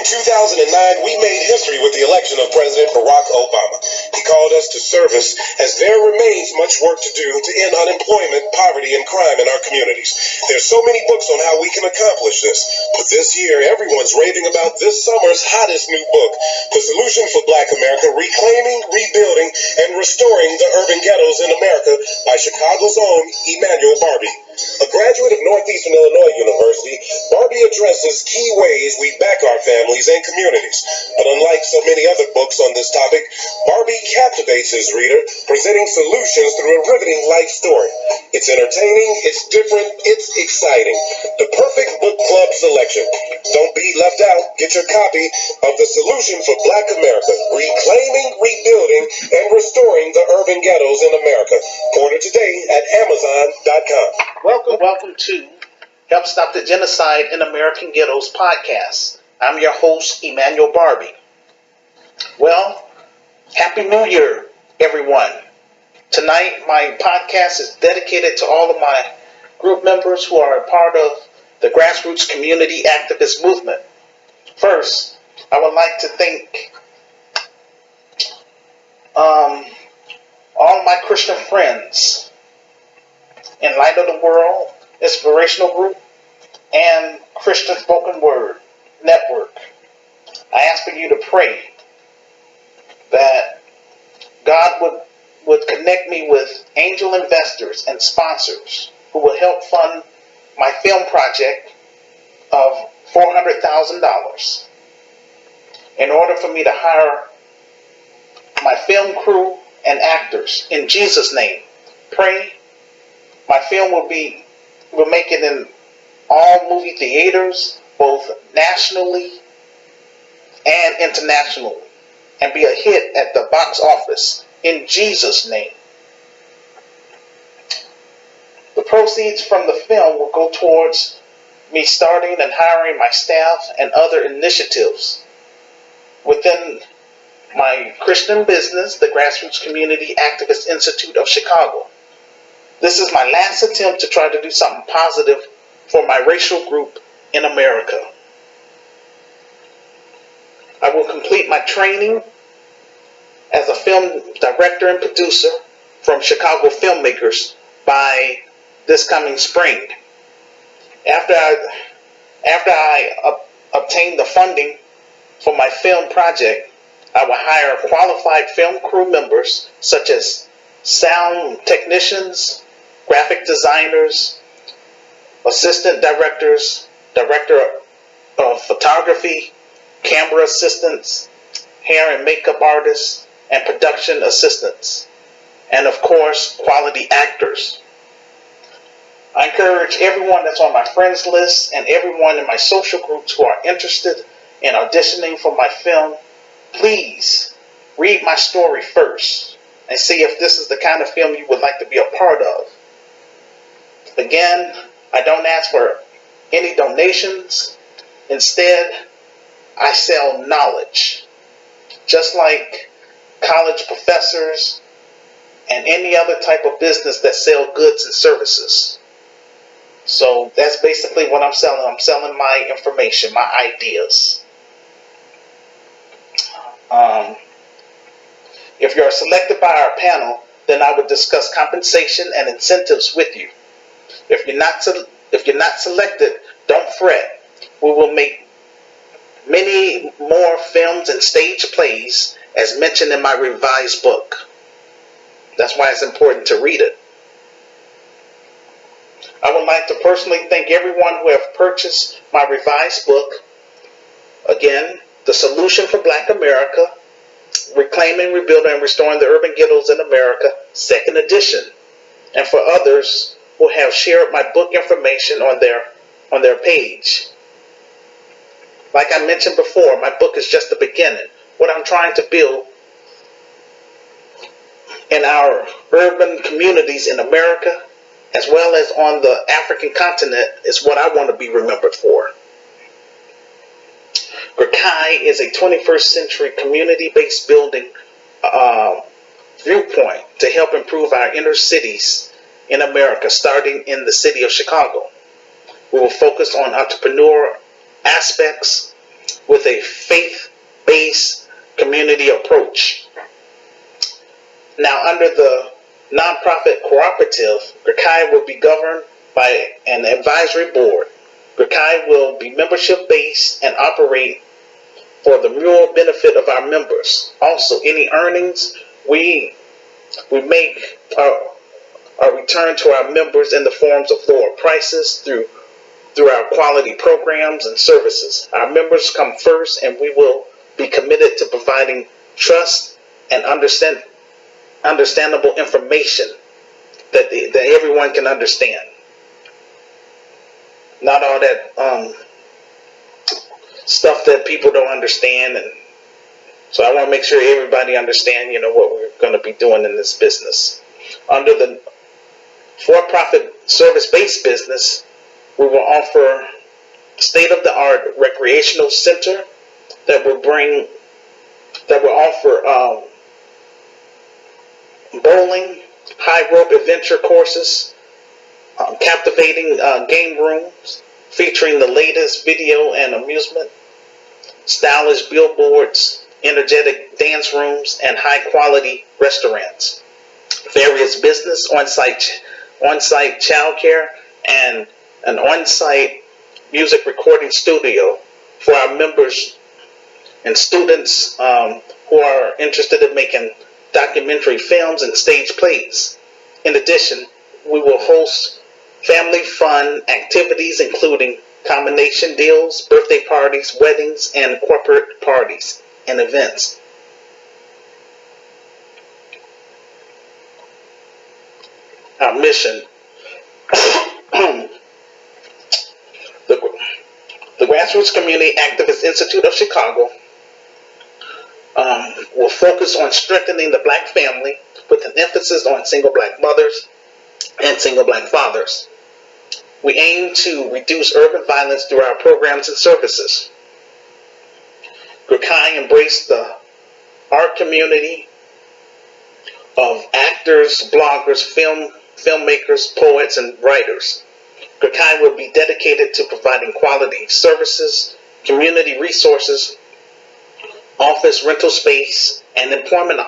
In 2009, we made history with the election of President Barack Obama. He called us to service as there remains much work to do to end unemployment, poverty, and crime in our communities. There's so many books on how we can accomplish this, but this year everyone's raving about this summer's hottest new book, The Solution for Black America, Reclaiming, Rebuilding, and Restoring the Urban Ghettos in America by Chicago's own Emmanuel Barbie. A graduate of Northeastern Illinois University, Barbie addresses key ways we back our families and communities. But unlike so many other books on this topic, Barbie captivates his reader, presenting solutions through a riveting life story. It's entertaining, it's different, it's exciting. The perfect book club selection. Don't be left out. Get your copy of The Solution for Black America, Reclaiming, Rebuilding, and Restoring the Urban Ghettos in America. Order today at Amazon.com. Welcome to Help Stop the Genocide in American Ghettos podcast. I'm your host, Emmanuel Barbie. Well, Happy New Year, everyone. Tonight, my podcast is dedicated to all of my group members who are a part of the grassroots community activist movement. First, I would like to thank all my Christian friends in Light of the World Inspirational Group and Christian Spoken Word Network. I ask for you to pray that God would connect me with angel investors and sponsors who will help fund my film project of $400,000 in order for me to hire my film crew and actors. In Jesus' name, pray. My film will make it in all movie theaters, both nationally and internationally, and be a hit at the box office in Jesus' name. The proceeds from the film will go towards me starting and hiring my staff and other initiatives within my Christian business, the Grassroots Community Activist Institute of Chicago. This is my last attempt to try to do something positive for my racial group in America. I will complete my training as a film director and producer from Chicago filmmakers by this coming spring. After I obtain the funding for my film project, I will hire qualified film crew members such as sound technicians, graphic designers, assistant directors, director of photography, camera assistants, hair and makeup artists, and production assistants, and of course, quality actors. I encourage everyone that's on my friends list and everyone in my social groups who are interested in auditioning for my film, please read my story first and see if this is the kind of film you would like to be a part of. Again, I don't ask for any donations. Instead, I sell knowledge, just like college professors and any other type of business that sell goods and services. So that's basically what I'm selling. I'm selling my information, my ideas. If you're selected by our panel, then I would discuss compensation and incentives with you. If you're not selected, don't fret. We will make many more films and stage plays as mentioned in my revised book. That's why it's important to read it. I would like to personally thank everyone who have purchased my revised book. Again, The Solution for Black America, Reclaiming, Rebuilding, and Restoring the Urban Ghettos in America, 2nd edition. And for others who have shared my book information on their page. Like I mentioned before, my book is just the beginning. What I'm trying to build in our urban communities in America, as well as on the African continent, is what I want to be remembered for. GRCAM is a 21st century community-based building viewpoint to help improve our inner cities in America, starting in the city of Chicago. We will focus on entrepreneur aspects with a faith-based community approach. Now, under the nonprofit cooperative, GRCAM will be governed by an advisory board. GRCAM will be membership-based and operate for the mutual benefit of our members. Also, any earnings we make are returned to our members in the forms of lower prices through our quality programs and services. Our members come first, and we will be committed to providing trust and understandable information that everyone can understand. Not all that stuff that people don't understand, and so I want to make sure everybody understand, what we're going to be doing in this business. Under the for-profit service-based business, we will offer state-of-the-art recreational center that will offer bowling, high rope adventure courses, captivating game rooms featuring the latest video and amusement, stylish billboards, energetic dance rooms, and high-quality restaurants. Various business, on-site childcare, and an on-site music recording studio for our members and students who are interested in making documentary films and stage plays. In addition, we will host family fun activities including combination deals, birthday parties, weddings, and corporate parties and events. Our mission. The Grassroots Community Activist Institute of Chicago will focus on strengthening the black family with an emphasis on single black mothers and single black fathers. We aim to reduce urban violence through our programs and services. GRCAM embraced the art community of actors, bloggers, filmmakers, poets, and writers. GRCAM will be dedicated to providing quality services, community resources, office rental space, and employment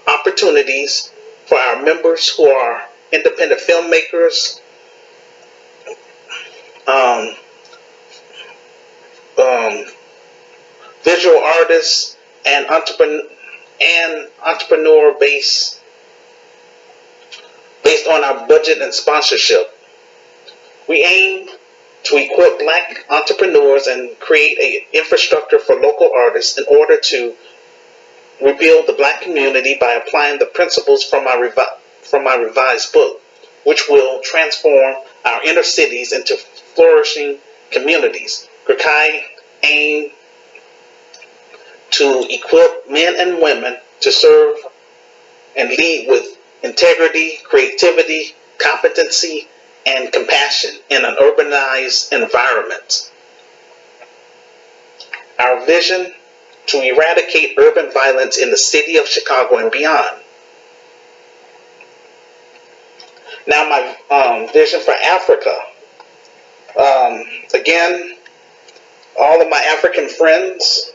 opportunities for our members who are independent filmmakers, visual artists, and entrepreneur based on our budget and sponsorship. We aim to equip black entrepreneurs and create an infrastructure for local artists in order to rebuild the black community by applying the principles from my revised book, which will transform our inner cities into flourishing communities. GRCAM aims to equip men and women to serve and lead with integrity, creativity, competency, and compassion in an urbanized environment. Our vision: to eradicate urban violence in the city of Chicago and beyond. Now, my vision for Africa. Again, all of my African friends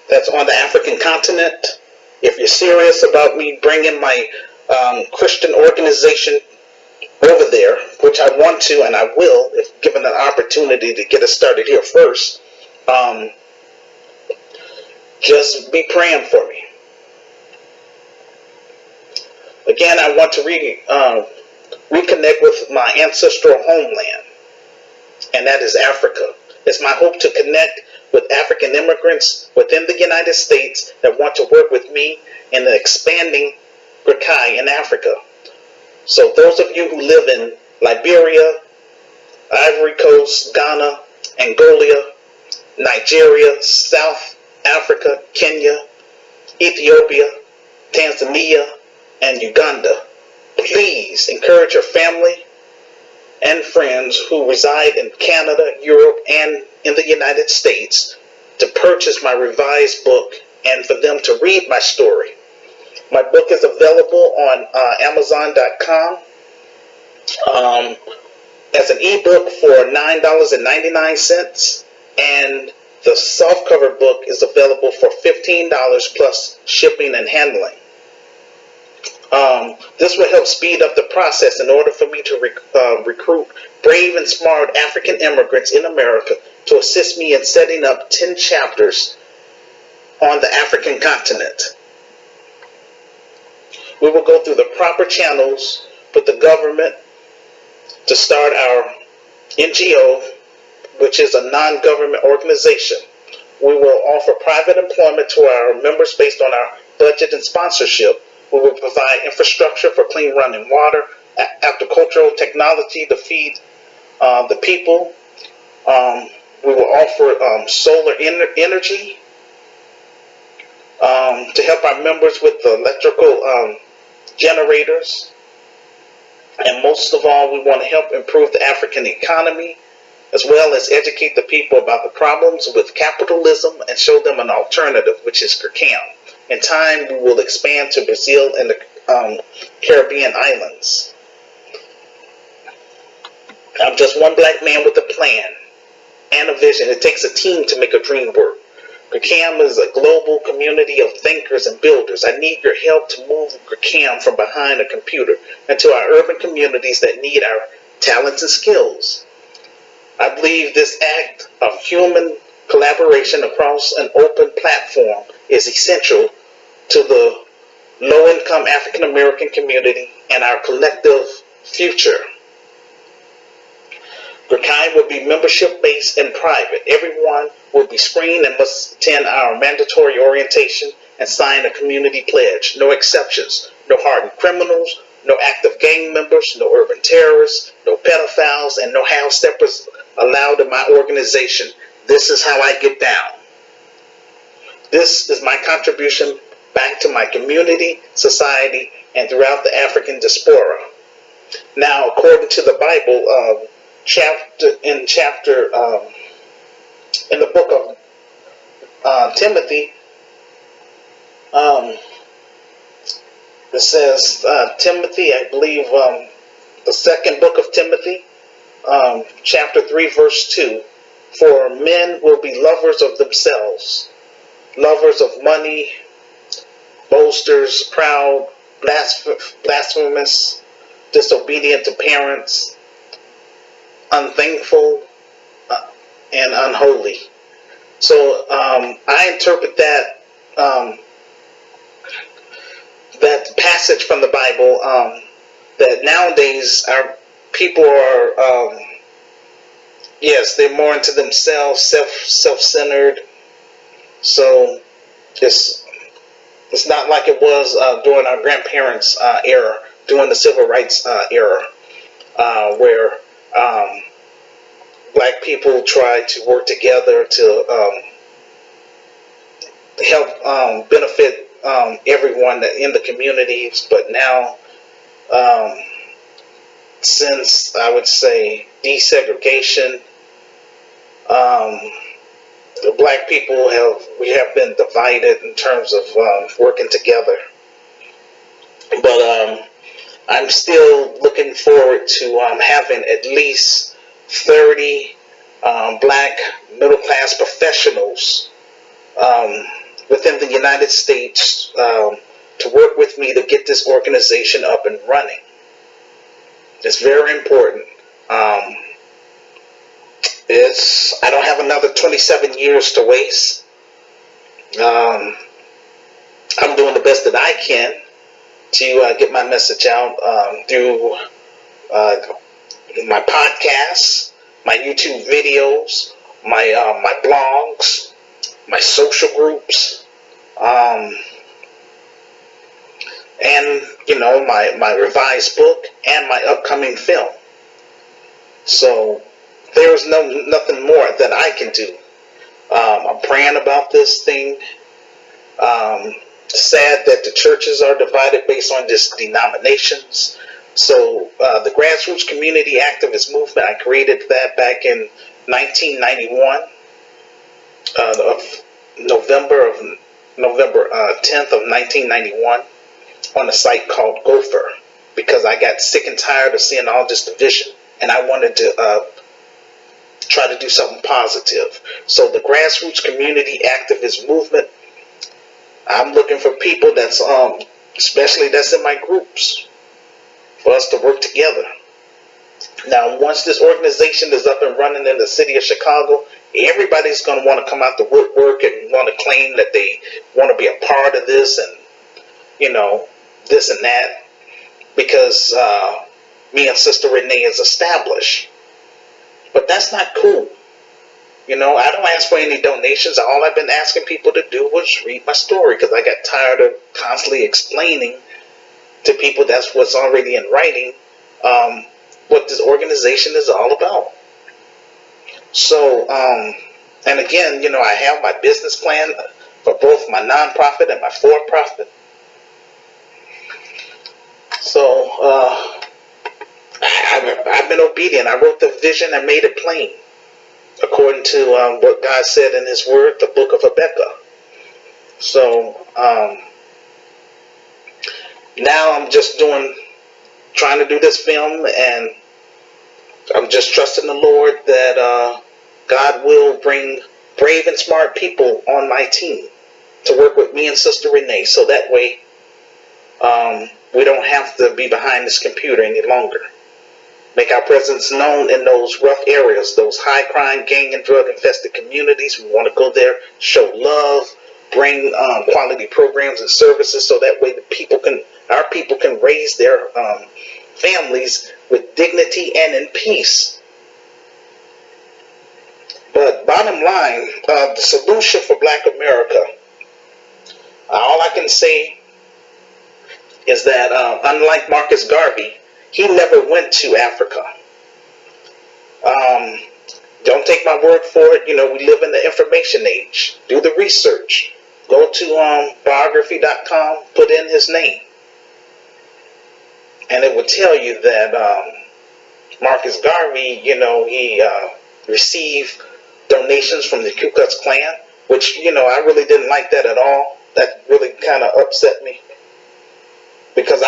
that's on the African continent, if you're serious about me bringing my Christian organization over there, which I want to and I will, if given an opportunity to get us started here first, just be praying for me. Again, I want to reconnect with my ancestral homeland, and that is Africa. It's my hope to connect with African immigrants within the United States that want to work with me in the expanding GRCAM in Africa. So those of you who live in Liberia, Ivory Coast, Ghana, Angola, Nigeria, South Africa, Kenya, Ethiopia, Tanzania, and Uganda, please encourage your family and friends who reside in Canada, Europe, and in the United States to purchase my revised book and for them to read my story. My book is available on Amazon.com as an ebook for $9.99 and The softcover book is available for $15 plus shipping and handling. This will help speed up the process in order for me to recruit brave and smart African immigrants in America to assist me in setting up 10 chapters on the African continent. We will go through the proper channels with the government to start our NGO, which is a non-government organization. We will offer private employment to our members based on our budget and sponsorship. We will provide infrastructure for clean running water, agricultural technology to feed the people. We will offer solar energy to help our members with the electrical generators. And most of all, we want to help improve the African economy, as well as educate the people about the problems with capitalism and show them an alternative, which is GRCAM. In time, we will expand to Brazil and the Caribbean islands. I'm just one black man with a plan and a vision. It takes a team to make a dream work. GRCAM is a global community of thinkers and builders. I need your help to move GRCAM from behind a computer into our urban communities that need our talents and skills. I believe this act of human collaboration across an open platform is essential to the low-income African American community and our collective future. GRCAM will be membership-based and private. Everyone will be screened and must attend our mandatory orientation and sign a community pledge. No exceptions. No hardened criminals, no active gang members, no urban terrorists, no pedophiles, and no house-steppers allowed in my organization. This is how I get down. This is my contribution back to my community, society, and throughout the African diaspora. Now, according to the Bible, in the book of Timothy, it says, Timothy, I believe, the second book of Timothy, chapter 3, verse 2, for men will be lovers of themselves, lovers of money, boasters, proud, blasphemous, disobedient to parents, unthankful, and unholy. So I interpret that that passage from the Bible that nowadays our people are yes, they're more into themselves, self-centered. So it's not like it was during our grandparents' era, during the civil rights era, where black people tried to work together to help benefit everyone in the communities. But now, since I would say desegregation, the black people have been divided in terms of working together. But I'm still looking forward to having at least 30 black middle-class professionals within the United States to work with me to get this organization up and running. It's very important. I don't have another 27 years to waste. I'm doing the best that I can to get my message out through my podcasts, my YouTube videos, my blogs, my social groups, and my revised book and my upcoming film. So there's nothing more that I can do. I'm praying about this thing. Sad that the churches are divided based on just denominations. So the Grassroots Community Activist Movement, I created that back in 1991, November 10th of 1991, on a site called Gopher, because I got sick and tired of seeing all this division, and I wanted to try to do something positive. So the grassroots community activist movement, I'm looking for people that's especially that's in my groups, for us to work together. Now, once this organization is up and running in the city of Chicago, everybody's going to want to come out the woodwork and want to claim that they want to be a part of this and, this and that, because me and Sister Renee is established. But that's not cool. I don't ask for any donations. All I've been asking people to do was read my story, because I got tired of constantly explaining to people that's what's already in writing, what this organization is all about. So, and again, I have my business plan for both my nonprofit and my for-profit. So, I've been obedient. I wrote the vision and made it plain, according to what God said in His Word, the book of Habakkuk. So, now I'm just trying to do this film, and I'm just trusting the Lord that God will bring brave and smart people on my team to work with me and Sister Renee, so that way we don't have to be behind this computer any longer. Make our presence known in those rough areas, those high crime, gang and drug infested communities. We want to go there, show love, bring quality programs and services, so that way our people can raise their families with dignity and in peace. But bottom line, the solution for Black America, all I can say is that unlike Marcus Garvey, he never went to Africa. Don't take my word for it. We live in the information age. Do the research. Go to biography.com, put in his name, and it will tell you that Marcus Garvey, he received donations from the Ku Klux Klan, which, I really didn't like that at all. That really kind of upset me, because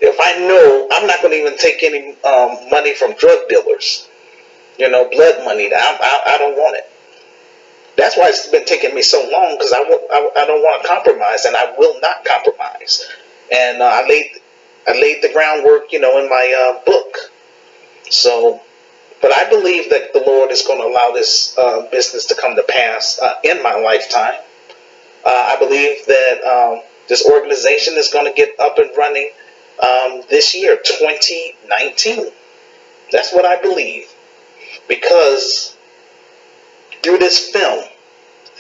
if I know, I'm not going to even take any money from drug dealers, blood money. I don't want it. That's why it's been taking me so long, because I don't want to compromise, and I will not compromise. And I laid the groundwork, in my book. So, but I believe that the Lord is going to allow this business to come to pass in my lifetime. I believe that this organization is going to get up and running this year, 2019. That's what I believe, because through this film,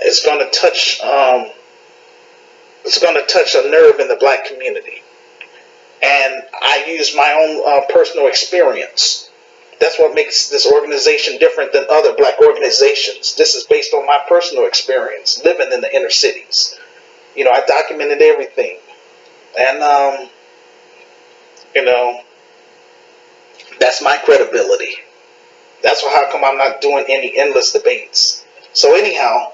it's going to touch a nerve in the Black community, and I use my own personal experience. That's what makes this organization different than other Black organizations. This is based on my personal experience living in the inner cities. I documented everything, and that's my credibility. That's how come I'm not doing any endless debates. So anyhow,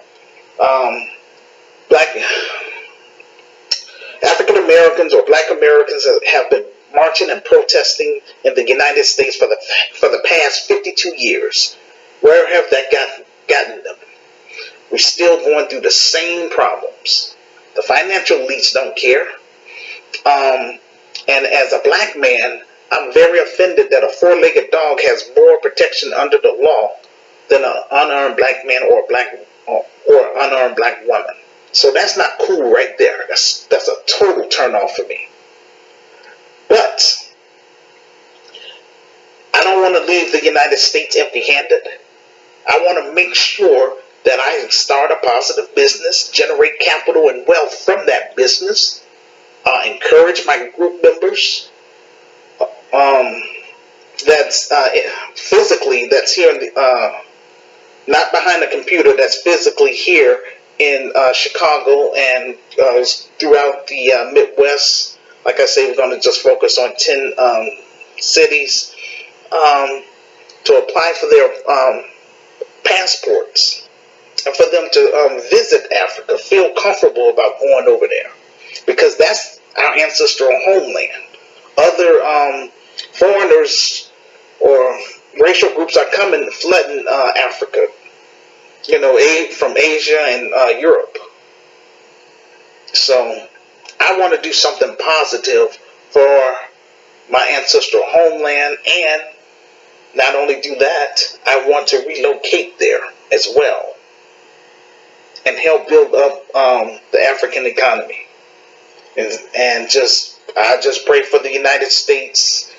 African Americans or Black Americans have been marching and protesting in the United States for the past 52 years. Where have that gotten them? We're still going through the same problems. The financial elites don't care. And as a Black man, I'm very offended that a four-legged dog has more protection under the law than an unarmed Black man or unarmed Black woman. So that's not cool right there. That's a total turnoff for me. But I don't want to leave the United States empty-handed. I want to make sure that I start a positive business, generate capital and wealth from that business, encourage my group members that's physically, that's here, not behind the computer, that's physically here in Chicago and throughout the Midwest. Like I say, we're going to just focus on 10 cities to apply for their passports and for them to visit Africa, feel comfortable about going over there, because that's our ancestral homeland. Other foreigners or racial groups are flooding Africa, from Asia and Europe. So I want to do something positive for my ancestral homeland, and not only do that, I want to relocate there as well and help build up the African economy. And I just pray for the United States,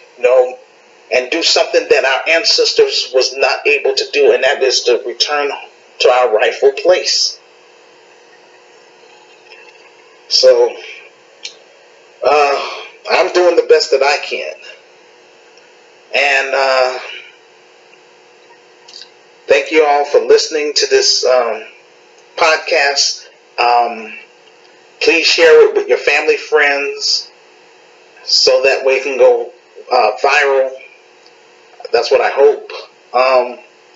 and do something that our ancestors was not able to do, and that is to return to our rightful place. So I'm doing the best that I can. And thank you all for listening to this podcast. Please share it with your family, friends, so that way it can go viral. That's what I hope.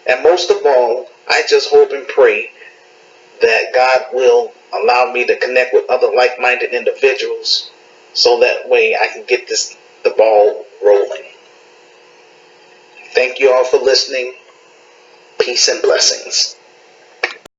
And most of all, I just hope and pray that God will allow me to connect with other like-minded individuals, so that way I can get the ball rolling. Thank you all for listening. Peace and blessings.